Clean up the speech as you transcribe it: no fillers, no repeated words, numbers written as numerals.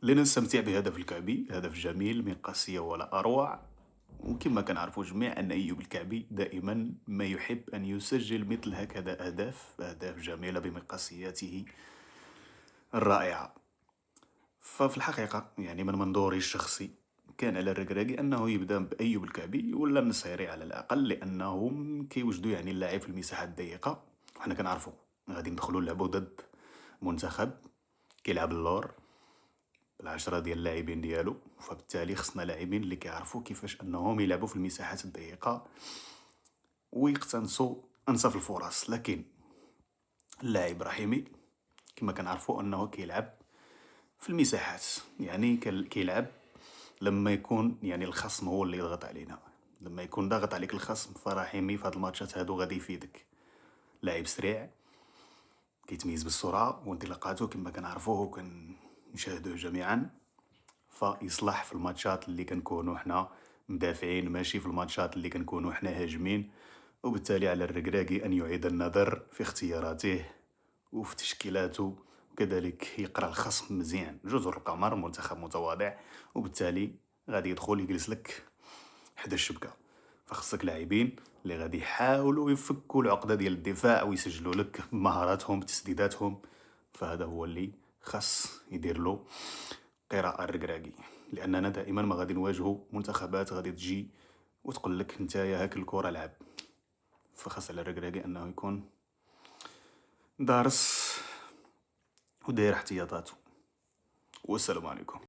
لنستمتع بهدف الكعبي، هدف جميل من قاسية ولا أروع. وكما كنعرفوا جميع أن أيوب الكعبي دائما ما يحب أن يسجل مثل هكذا أهداف جميلة بمقاسياته الرائعة. ففي الحقيقة يعني من منظوري الشخصي كان على الركراكي أنه يبدأ بأيوب الكعبي ولا النصيري على الأقل، لأنهم كيوجدوا يعني اللاعب في المساحات الضيقة. وحنا كنعرفوا غادي ندخلوا نلعبوا ضد منتخب كيلعب اللور بالعشرة ديال اللاعبين ديالو، فبالتالي خصنا لاعبين اللي كيعرفوا كيفاش انهم يلعبوا في المساحات الضيقه ويقتنصوا انصاف الفرص. لكن اللاعب رحيمي كما كنعرفوا انه كيلعب في المساحات، يعني كيلعب لما يكون يعني الخصم هو اللي يضغط علينا. لما يكون ضاغط عليك الخصم فرحيمي في هاد الماتشات هادو غادي يفيدك. لاعب سريع كيتميز بالسرعه وانطلاقاته كما كنعرفوه وكنشاهدوه جميعا، فيصلح في الماتشات اللي كنكونوا حنا مدافعين ماشي في الماتشات اللي كنكونوا حنا هاجمين. وبالتالي على الركراكي أن يعيد النظر في اختياراته وفي تشكيلاته، وكذلك يقرأ الخصم مزيان. جزر القمر منتخب متواضع، وبالتالي غادي يدخل يجلس لك حدا الشبكة. فخصك لاعبين اللي غادي يحاولوا يفكوا العقدة ديال الدفاع ويسجلوا لك مهاراتهم بتسديداتهم. فهذا هو اللي خاص يدير له قراءة الركراكي، لأننا دائما ما غادي نواجهوا منتخبات غادي تجي وتقول لك نتايا هاك الكرة لعب. فخاص على الركراكي أنه يكون دارس وداير احتياطاته. والسلام عليكم.